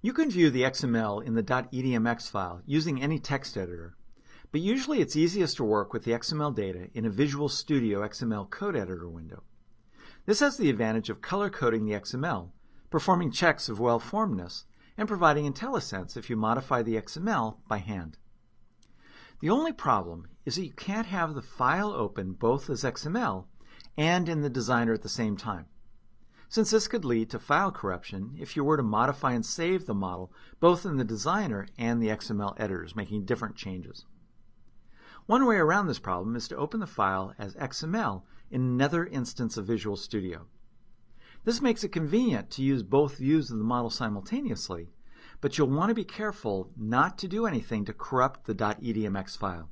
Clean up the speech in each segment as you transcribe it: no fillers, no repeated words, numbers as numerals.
You can view the XML in the .edmx file using any text editor, but usually it's easiest to work with the XML data in a Visual Studio XML code editor window. This has the advantage of color-coding the XML, performing checks of well-formedness, and providing IntelliSense if you modify the XML by hand. The only problem is that you can't have the file open both as XML and in the designer at the same time, since this could lead to file corruption if you were to modify and save the model both in the designer and the XML editors, making different changes. One way around this problem is to open the file as XML in another instance of Visual Studio. This makes it convenient to use both views of the model simultaneously, but you'll want to be careful not to do anything to corrupt the .edmx file.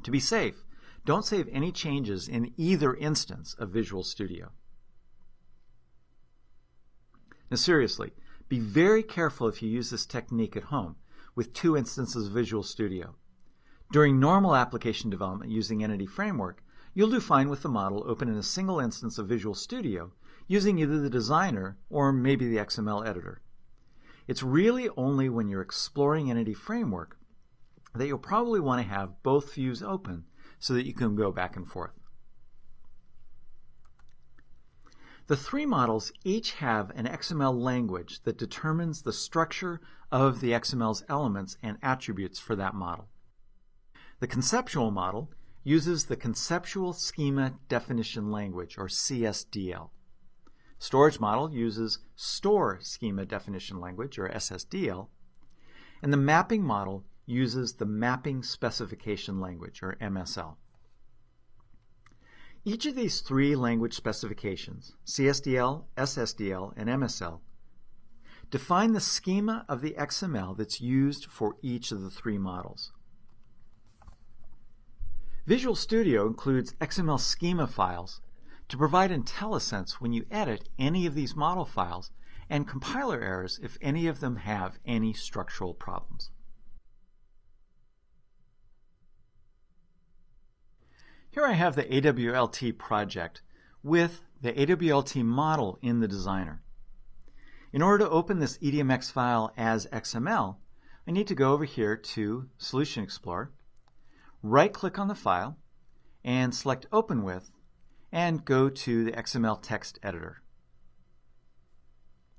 To be safe, don't save any changes in either instance of Visual Studio. Now seriously, be very careful if you use this technique at home with two instances of Visual Studio. During normal application development using Entity Framework, you'll do fine with the model open in a single instance of Visual Studio using either the designer or maybe the XML editor. It's really only when you're exploring Entity Framework that you'll probably want to have both views open so that you can go back and forth. The three models each have an XML language that determines the structure of the XML's elements and attributes for that model. The conceptual model uses the Conceptual Schema Definition Language, or CSDL. Storage model uses Store Schema Definition Language, or SSDL. And the mapping model uses the Mapping Specification Language, or MSL. Each of these three language specifications, CSDL, SSDL, and MSL, define the schema of the XML that's used for each of the three models. Visual Studio includes XML schema files to provide IntelliSense when you edit any of these model files and compiler errors if any of them have any structural problems. Here I have the AWLT project with the AWLT model in the designer. In order to open this EDMX file as XML, I need to go over here to Solution Explorer, right-click on the file, and select Open With, and go to the XML text editor.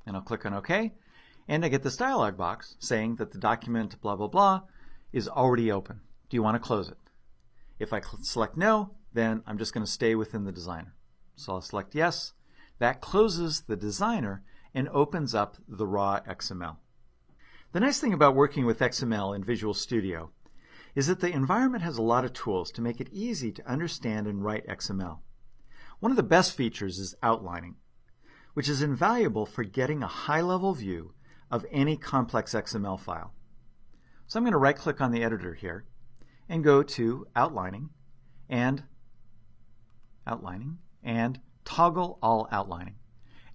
And I'll click on OK, and I get this dialog box saying that the document blah blah blah is already open. Do you want to close it? If I select No, then I'm just going to stay within the designer. So I'll select Yes. That closes the designer and opens up the raw XML. The nice thing about working with XML in Visual Studio is that the environment has a lot of tools to make it easy to understand and write XML. One of the best features is outlining, which is invaluable for getting a high-level view of any complex XML file. So I'm going to right-click on the editor here and go to Outlining and Toggle All Outlining.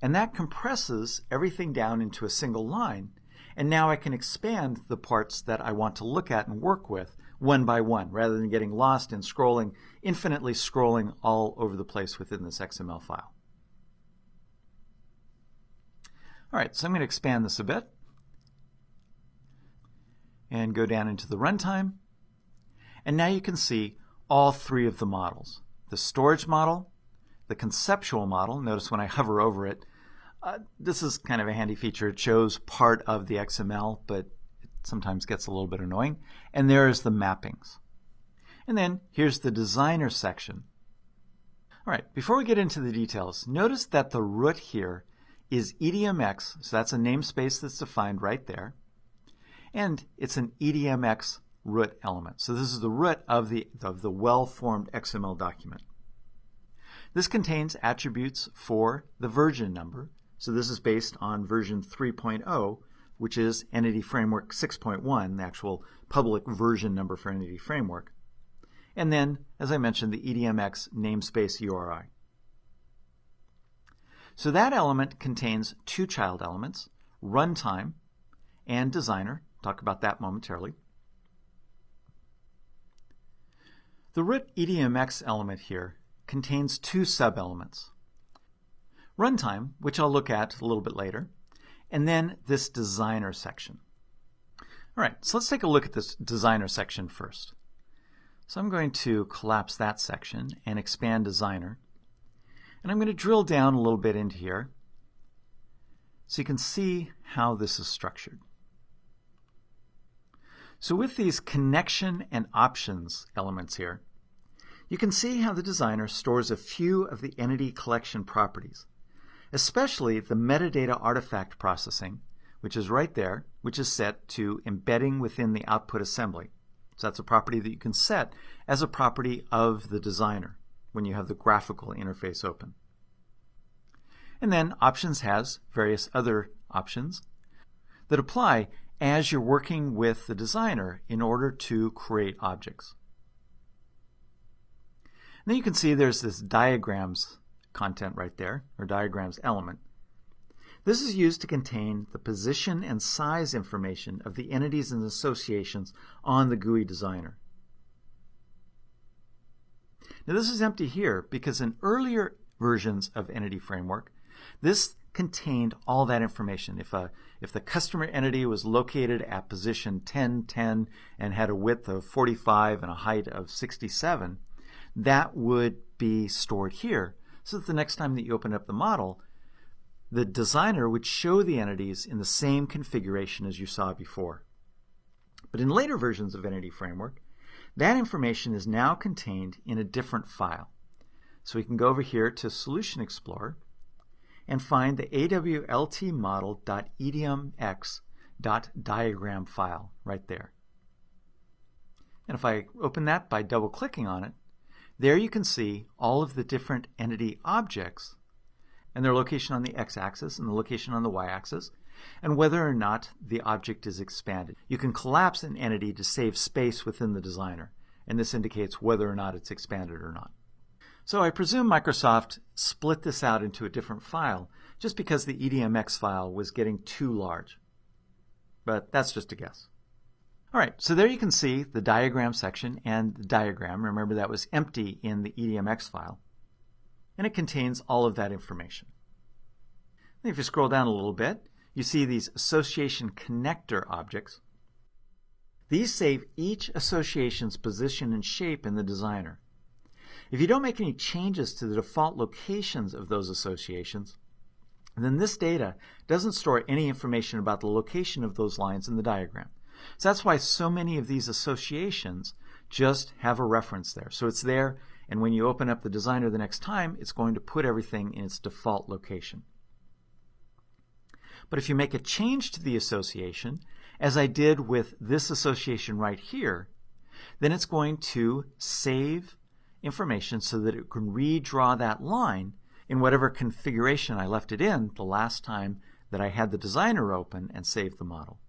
And that compresses everything down into a single line, and now I can expand the parts that I want to look at and work with one by one, rather than getting lost in infinitely scrolling all over the place within this XML file. All right, so I'm going to expand this a bit and go down into the runtime. And now you can see all three of the models. The storage model, the conceptual model, notice when I hover over it, this is kind of a handy feature. It shows part of the XML, but it sometimes gets a little bit annoying. And there's the mappings. And then here's the designer section. All right, before we get into the details, notice that the root here is EDMX, so that's a namespace that's defined right there. And it's an EDMX root element. So this is the root of the well-formed XML document. This contains attributes for the version number. So this is based on version 3.0, which is Entity Framework 6.1, the actual public version number for Entity Framework. And then, as I mentioned, the EDMX namespace URI. So that element contains two child elements, runtime and designer. Talk about that momentarily. The root EDMX element here contains two sub-elements. Runtime, which I'll look at a little bit later, and then this designer section. All right, so let's take a look at this designer section first. So I'm going to collapse that section and expand designer. And I'm going to drill down a little bit into here so you can see how this is structured. So with these connection and options elements here, you can see how the designer stores a few of the entity collection properties, especially the metadata artifact processing, which is right there, which is set to embedding within the output assembly. So that's a property that you can set as a property of the designer when you have the graphical interface open. And then options has various other options that apply as you're working with the designer in order to create objects. And then you can see there's this diagrams content right there, or diagrams element. This is used to contain the position and size information of the entities and associations on the GUI designer. Now this is empty here because in earlier versions of Entity Framework, this contained all that information. If the customer entity was located at position 1010 and had a width of 45 and a height of 67, that would be stored here, so that the next time that you open up the model, the designer would show the entities in the same configuration as you saw before. But in later versions of Entity Framework, that information is now contained in a different file. So we can go over here to Solution Explorer and find the awltmodel.edmx.diagram file right there. And if I open that by double-clicking on it, there you can see all of the different entity objects and their location on the x-axis and the location on the y-axis, and whether or not the object is expanded. You can collapse an entity to save space within the designer, and this indicates whether or not it's expanded or not. So I presume Microsoft split this out into a different file just because the EDMX file was getting too large. But that's just a guess. All right, so there you can see the diagram section and the diagram. Remember, that was empty in the EDMX file. And it contains all of that information. And if you scroll down a little bit, you see these association connector objects. These save each association's position and shape in the designer. If you don't make any changes to the default locations of those associations, then this data doesn't store any information about the location of those lines in the diagram. So that's why so many of these associations just have a reference there. So it's there, and when you open up the designer the next time, it's going to put everything in its default location. But if you make a change to the association, as I did with this association right here, then it's going to save information so that it can redraw that line in whatever configuration I left it in the last time that I had the designer open and saved the model.